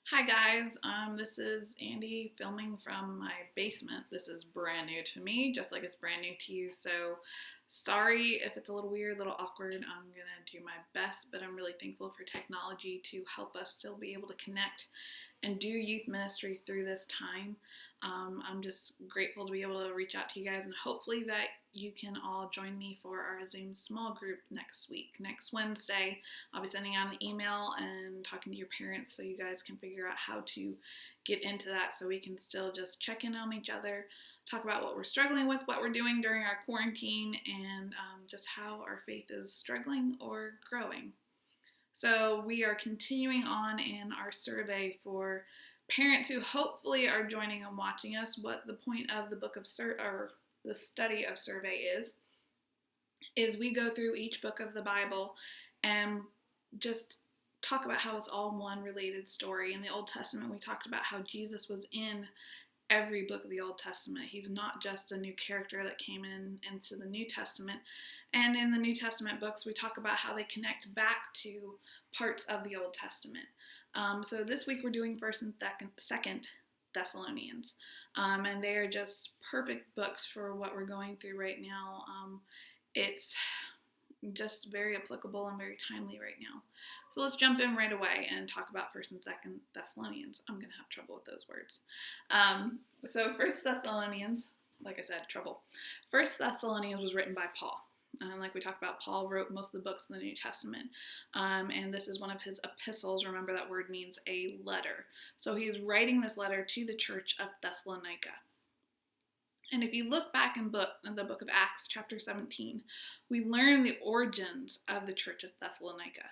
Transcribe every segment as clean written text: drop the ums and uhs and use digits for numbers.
Hi guys, this is Andy filming from my basement. This is brand new to me, just like it's brand new to you, so sorry if it's a little weird, a little awkward. I'm gonna do my best, but I'm really thankful for technology to help us still be able to connect and do youth ministry through this time. I'm just grateful to be able to reach out to you guys, and hopefully that you can all join me for our Zoom small group next week. Next Wednesday, I'll be sending out an email and talking to your parents so you guys can figure out how to get into that so we can still just check in on each other, talk about what we're struggling with, what we're doing during our quarantine, and just how our faith is struggling or growing. So we are continuing on in our survey for parents who hopefully are joining and watching us. What the point of the book of or the study of survey is we go through each book of the Bible and just talk about how it's all one related story. In the Old Testament, we talked about how Jesus was in every book of the Old Testament. He's not just a new character that came into the New Testament. And in the New Testament books, we talk about how they connect back to parts of the Old Testament. So this week we're doing 1st and 2nd Thessalonians. And they are just perfect books for what we're going through right now. It's just very applicable and very timely right now. So let's jump in right away and talk about 1st and 2nd Thessalonians. I'm going to have trouble with those words. So 1st Thessalonians, like I said, trouble. 1st Thessalonians was written by Paul. Like we talked about, Paul wrote most of the books in the New Testament. And this is one of his epistles. Remember, that word means a letter. So he is writing this letter to the church of Thessalonica. And if you look back in the book of Acts, chapter 17, we learn the origins of the church of Thessalonica.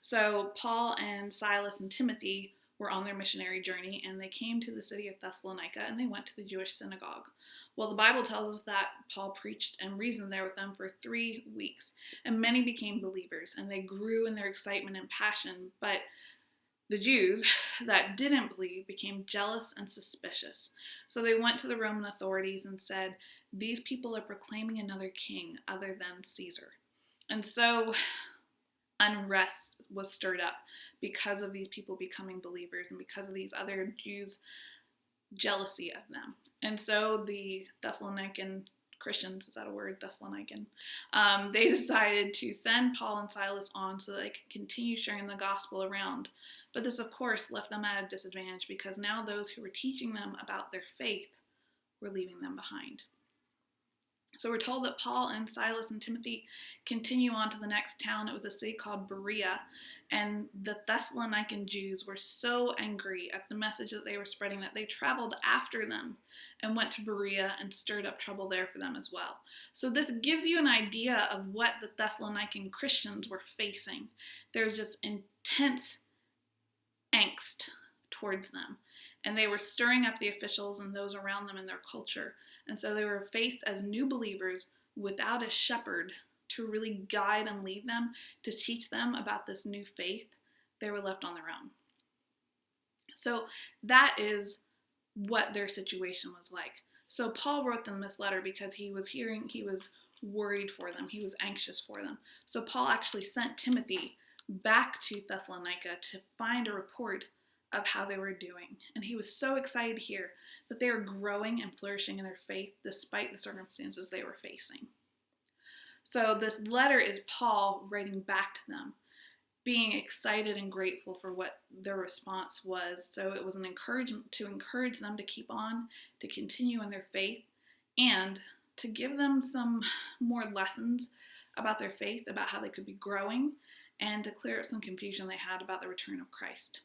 So Paul and Silas and Timothy were on their missionary journey, and they came to the city of Thessalonica, and they went to the Jewish synagogue. Well, the Bible tells us that Paul preached and reasoned there with them for 3 weeks, and many became believers, and they grew in their excitement and passion, but the Jews that didn't believe became jealous and suspicious. So they went to the Roman authorities and said, "These people are proclaiming another king other than Caesar." And so unrest was stirred up because of these people becoming believers and because of these other Jews' jealousy of them. And so the Thessalonican Christians, is that a word, Thessalonican? They decided to send Paul and Silas on so that they could continue sharing the gospel around. But this, of course, left them at a disadvantage because now those who were teaching them about their faith were leaving them behind. So we're told that Paul and Silas and Timothy continue on to the next town. It was a city called Berea, and the Thessalonican Jews were so angry at the message that they were spreading that they traveled after them and went to Berea and stirred up trouble there for them as well. So this gives you an idea of what the Thessalonican Christians were facing. There's just intense angst towards them, and they were stirring up the officials and those around them in their culture. And so they were faced as new believers without a shepherd to really guide and lead them, to teach them about this new faith. They were left on their own. So that is what their situation was like. So Paul wrote them this letter because he was worried for them. He was anxious for them. So Paul actually sent Timothy back to Thessalonica to find a report of how they were doing. And he was so excited to hear that they were growing and flourishing in their faith despite the circumstances they were facing. So this letter is Paul writing back to them, being excited and grateful for what their response was. So it was an encouragement to encourage them to keep on, to continue in their faith, and to give them some more lessons about their faith, about how they could be growing, and to clear up some confusion they had about the return of Christ.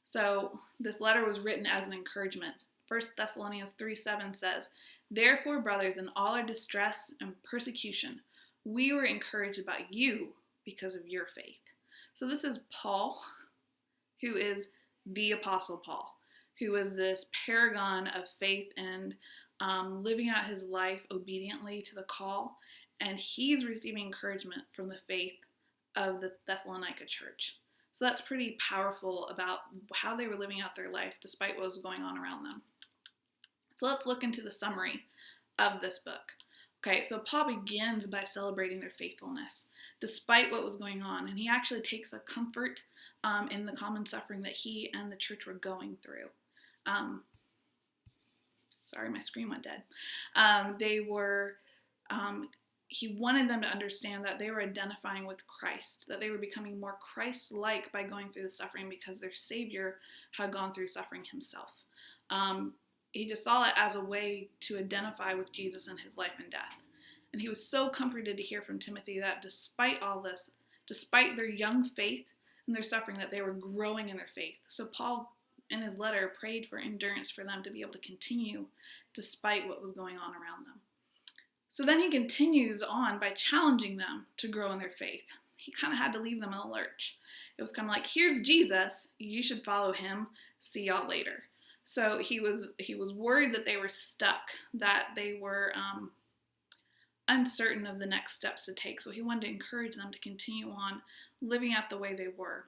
So this letter was written as an encouragement. 1 Thessalonians 3:7 says, "Therefore, brothers, in all our distress and persecution, we were encouraged about you because of your faith." So this is Paul, who is the Apostle Paul, who is this paragon of faith and living out his life obediently to the call. And he's receiving encouragement from the faith of the Thessalonica church. So that's pretty powerful about how they were living out their life despite what was going on around them. So let's look into the summary of this book. Okay, so Paul begins by celebrating their faithfulness despite what was going on, and he actually takes a comfort in the common suffering that he and the church were going through. Sorry, my screen went dead. He wanted them to understand that they were identifying with Christ, that they were becoming more Christ-like by going through the suffering because their Savior had gone through suffering himself. He just saw it as a way to identify with Jesus in his life and death. And he was so comforted to hear from Timothy that despite all this, despite their young faith and their suffering, that they were growing in their faith. So Paul, in his letter, prayed for endurance for them to be able to continue despite what was going on around them. So then he continues on by challenging them to grow in their faith. He kind of had to leave them in a lurch. It was kind of like, here's Jesus, you should follow him, see y'all later. So he was worried that they were stuck, that they were uncertain of the next steps to take. So he wanted to encourage them to continue on living out the way they were.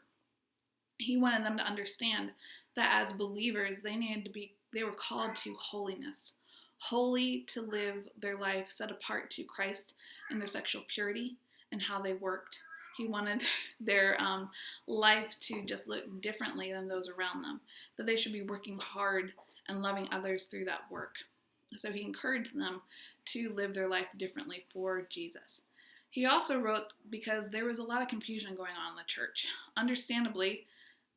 He wanted them to understand that as believers, they were called to holiness. Holy, to live their life set apart to Christ in their sexual purity and how they worked. He wanted their life to just look differently than those around them, that they should be working hard and loving others through that work. So he encouraged them to live their life differently for Jesus. He also wrote because there was a lot of confusion going on in the church. Understandably,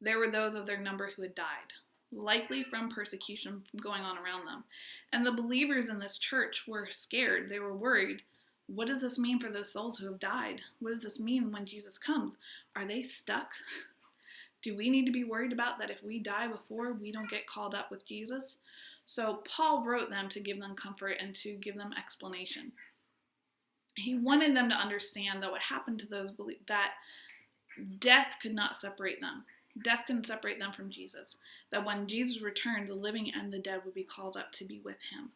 there were those of their number who had died, likely from persecution going on around them. And the believers in this church were scared. They were worried. What does this mean for those souls who have died? What does this mean when Jesus comes? Are they stuck? Do we need to be worried about that if we die before we don't get called up with Jesus? So Paul wrote them to give them comfort and to give them explanation. He wanted them to understand that what happened to those that death could not separate them. Death couldn't separate them from Jesus. That when Jesus returned, the living and the dead would be called up to be with him.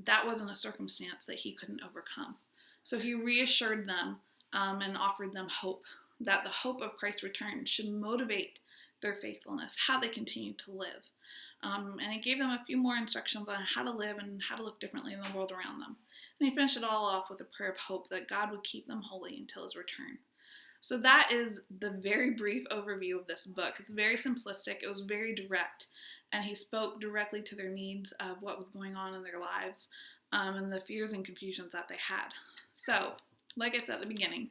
That wasn't a circumstance that he couldn't overcome. So he reassured them and offered them hope, that the hope of Christ's return should motivate their faithfulness, how they continue to live. And he gave them a few more instructions on how to live and how to look differently in the world around them. And he finished it all off with a prayer of hope that God would keep them holy until his return. So that is the very brief overview of this book. It's very simplistic. It was very direct. And he spoke directly to their needs of what was going on in their lives and the fears and confusions that they had. So, like I said at the beginning,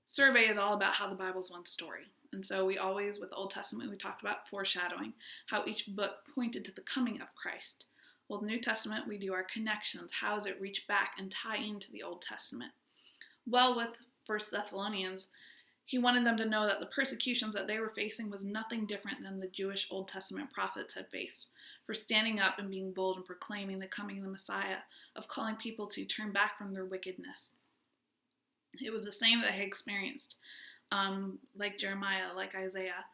survey is all about how the Bible's one story. And so we always, with the Old Testament, we talked about foreshadowing, how each book pointed to the coming of Christ. Well, the New Testament, we do our connections. How does it reach back and tie into the Old Testament? Well, with 1 Thessalonians, he wanted them to know that the persecutions that they were facing was nothing different than the Jewish Old Testament prophets had faced, for standing up and being bold and proclaiming the coming of the Messiah, of calling people to turn back from their wickedness. It was the same that they had experienced, like Jeremiah, like Isaiah.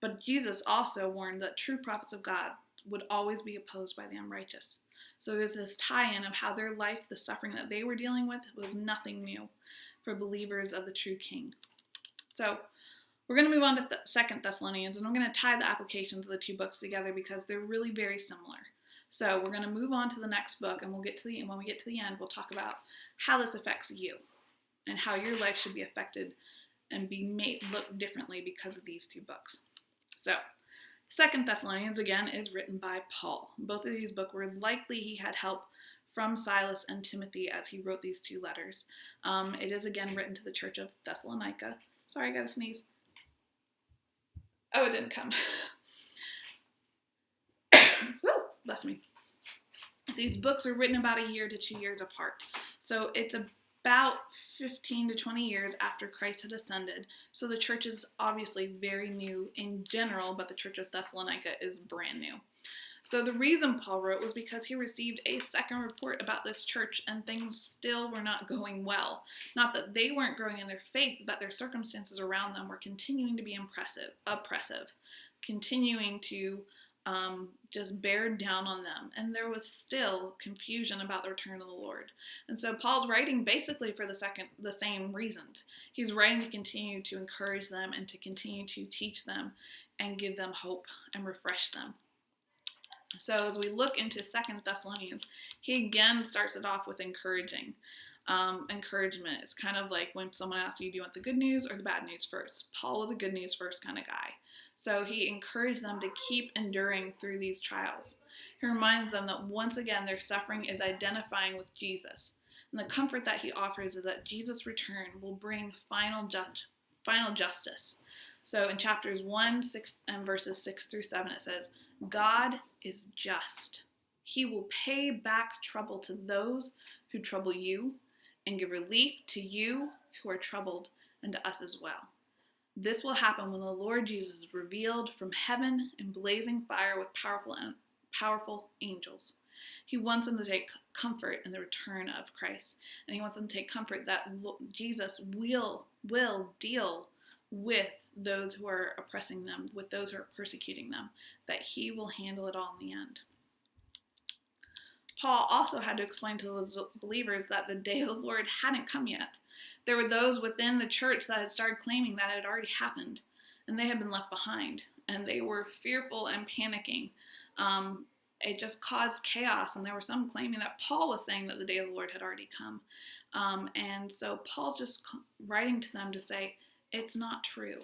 But Jesus also warned that true prophets of God would always be opposed by the unrighteous. So there's this tie-in of how their life, the suffering that they were dealing with, was nothing new for believers of the true King. So we're going to move on to 2 Thessalonians, and I'm going to tie the applications of the two books together because they're really very similar. So we're going to move on to the next book, and when we get to the end, we'll talk about how this affects you and how your life should be affected and be made look differently because of these two books. So 2 Thessalonians, again, is written by Paul. Both of these books were likely he had help from Silas and Timothy as he wrote these two letters. It is, again, written to the church of Thessalonica. Sorry, I got to sneeze. Oh, it didn't come. Woo, bless me. These books are written about a year to 2 years apart. So it's about 15 to 20 years after Christ had ascended. So the church is obviously very new in general, but the church of Thessalonica is brand new. So the reason Paul wrote was because he received a second report about this church and things still were not going well. Not that they weren't growing in their faith, but their circumstances around them were continuing to be oppressive, continuing to just bear down on them. And there was still confusion about the return of the Lord. And so Paul's writing basically for the same reasons. He's writing to continue to encourage them and to continue to teach them and give them hope and refresh them. So as we look into 2 Thessalonians, he again starts it off with encouragement. It's kind of like when someone asks you, do you want the good news or the bad news first? Paul was a good news first kind of guy. So he encouraged them to keep enduring through these trials. He reminds them that once again their suffering is identifying with Jesus. And the comfort that he offers is that Jesus' return will bring final justice. So in chapters 1, 6, and verses 6 through 7, it says, God is just. He will pay back trouble to those who trouble you and give relief to you who are troubled, and to us as well. This will happen when the Lord Jesus is revealed from heaven in blazing fire with powerful angels. He wants them to take comfort in the return of Christ, and he wants them to take comfort that Jesus will deal with those who are oppressing them, with those who are persecuting them, that he will handle it all in the end. Paul also had to explain to the believers that the day of the Lord hadn't come yet. There were those within the church that had started claiming that it had already happened, and they had been left behind, and they were fearful and panicking. It just caused chaos, and there were some claiming that Paul was saying that the day of the Lord had already come. And so Paul's just writing to them to say, it's not true.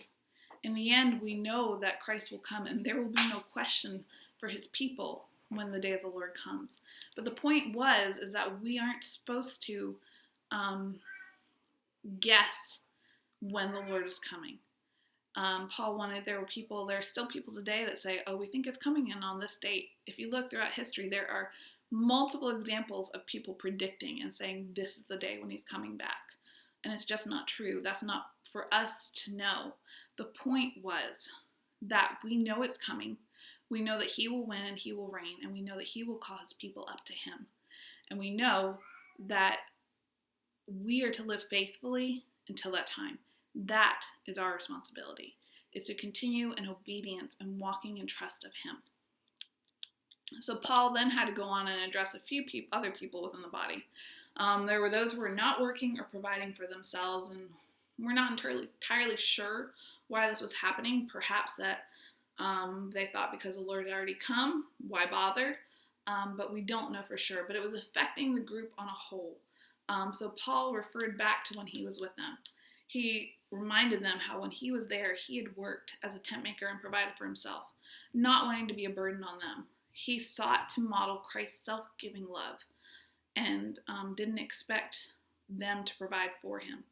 In the end, we know that Christ will come, and there will be no question for his people when the day of the Lord comes. But the point is that we aren't supposed to guess when the Lord is coming. Paul wanted, there are still people today that say, oh, we think it's coming in on this date. If you look throughout history, there are multiple examples of people predicting and saying this is the day when he's coming back. And it's just not true. That's not for us to know. The point was that we know it's coming. We know that he will win and he will reign, and we know that he will call his people up to him. And we know that we are to live faithfully until that time. That is our responsibility, is to continue in obedience and walking in trust of him. So Paul then had to go on and address a few other people within the body. There were those who were not working or providing for themselves, and we're not entirely sure why this was happening. Perhaps that they thought because the Lord had already come, why bother? But we don't know for sure. But it was affecting the group on a whole. So Paul referred back to when he was with them. He reminded them how when he was there, he had worked as a tent maker and provided for himself, not wanting to be a burden on them. He sought to model Christ's self-giving love and didn't expect them to provide for him.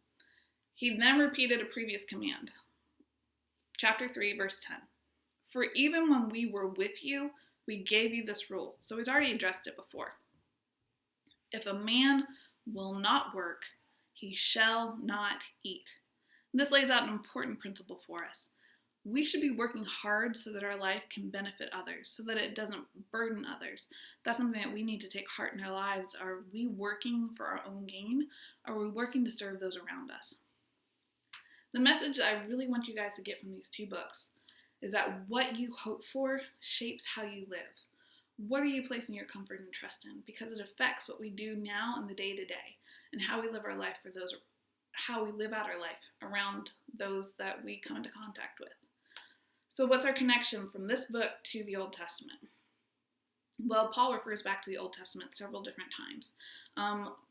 He then repeated a previous command. Chapter 3, verse 10. For even when we were with you, we gave you this rule. So he's already addressed it before. If a man will not work, he shall not eat. This lays out an important principle for us. We should be working hard so that our life can benefit others, so that it doesn't burden others. That's something that we need to take heart in our lives. Are we working for our own gain? Or are we working to serve those around us? The message that I really want you guys to get from these two books is that what you hope for shapes how you live. What are you placing your comfort and trust in? Because it affects what we do now in the day-to-day and how we live our life how we live out our life around those that we come into contact with. So what's our connection from this book to the Old Testament? Well, Paul refers back to the Old Testament several different times,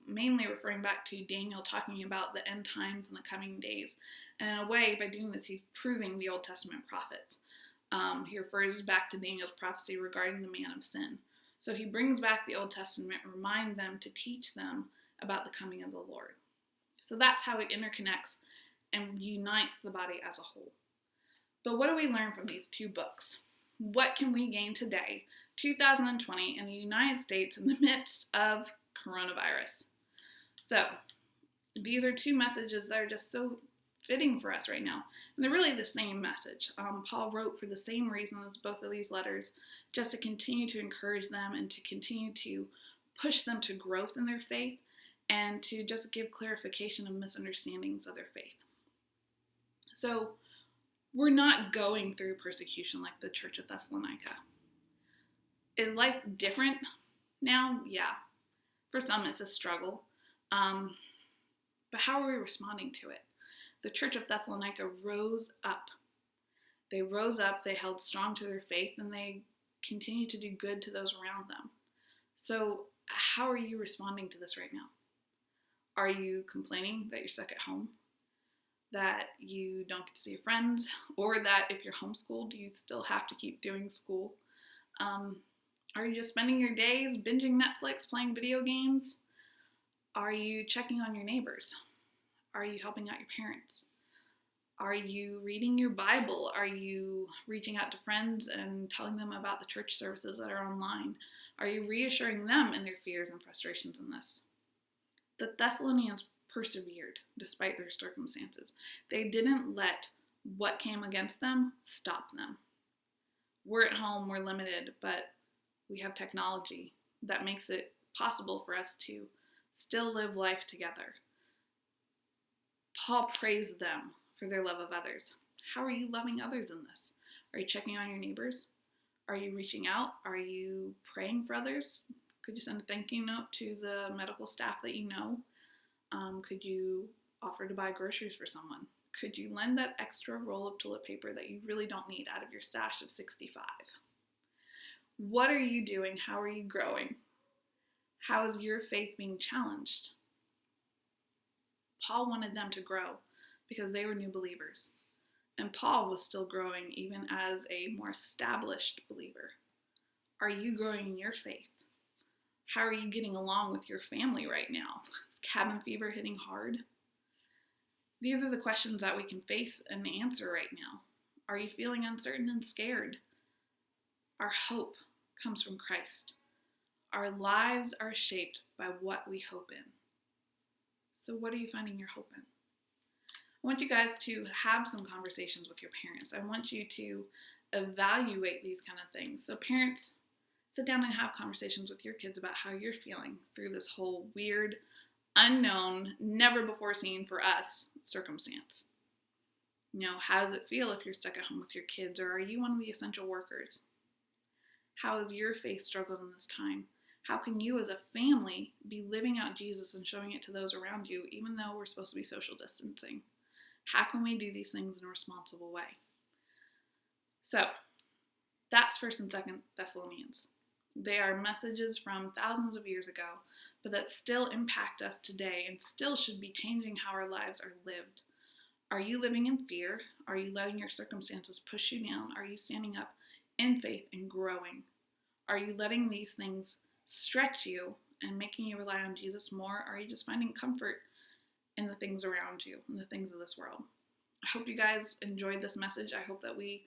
mainly referring back to Daniel talking about the end times and the coming days. And in a way, by doing this, he's proving the Old Testament prophets. He refers back to Daniel's prophecy regarding the man of sin. So he brings back the Old Testament and reminds them to teach them about the coming of the Lord. So that's how it interconnects and unites the body as a whole. But what do we learn from these two books? What can we gain today, 2020, in the United States in the midst of coronavirus? So these are two messages that are just so fitting for us right now. And they're really the same message. Paul wrote for the same reason as both of these letters, just to continue to encourage them and to continue to push them to growth in their faith and to just give clarification of misunderstandings of their faith. So we're not going through persecution like the Church of Thessalonica. Is life different now? Yeah. For some, it's a struggle. But how are we responding to it? The Church of Thessalonica rose up. They rose up, they held strong to their faith, and they continue to do good to those around them. So how are you responding to this right now? Are you complaining that you're stuck at home? That you don't get to see your friends? Or that if you're homeschooled, you still have to keep doing school? Are you just spending your days binging Netflix, playing video games? Are you checking on your neighbors? Are you helping out your parents? Are you reading your Bible? Are you reaching out to friends and telling them about the church services that are online? Are you reassuring them in their fears and frustrations in this? The Thessalonians persevered despite their circumstances. They didn't let what came against them stop them. We're at home, we're limited, but we have technology that makes it possible for us to still live life together. Paul praised them for their love of others. How are you loving others in this? Are you checking on your neighbors? Are you reaching out? Are you praying for others? Could you send a thank you note to the medical staff that you know? Could you offer to buy groceries for someone? Could you lend that extra roll of toilet paper that you really don't need out of your stash of 65? What are you doing? How are you growing? How is your faith being challenged? Paul wanted them to grow because they were new believers. And Paul was still growing even as a more established believer. Are you growing in your faith? How are you getting along with your family right now? Is cabin fever hitting hard? These are the questions that we can face and answer right now. Are you feeling uncertain and scared? Our hope comes from Christ. Our lives are shaped by what we hope in. So what are you finding your hope in? I want you guys to have some conversations with your parents. I want you to evaluate these kind of things. So parents, sit down and have conversations with your kids about how you're feeling through this whole weird, unknown, never before seen for us circumstance. How does it feel if you're stuck at home with your kids, or are you one of the essential workers? How has your faith struggled in this time? How can you as a family be living out Jesus and showing it to those around you, even though we're supposed to be social distancing? How can we do these things in a responsible way? So, that's 1st and 2nd Thessalonians. They are messages from thousands of years ago, but that still impact us today and still should be changing how our lives are lived. Are you living in fear? Are you letting your circumstances push you down? Are you standing up in faith and growing? Are you letting these things stretch you and making you rely on Jesus more? Or are you just finding comfort in the things around you and the things of this world? I hope you guys enjoyed this message. I hope that we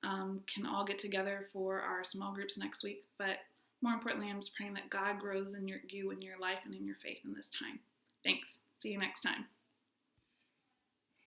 can all get together for our small groups next week. But more importantly, I'm just praying that God grows in you and your life and in your faith in this time. Thanks. See you next time.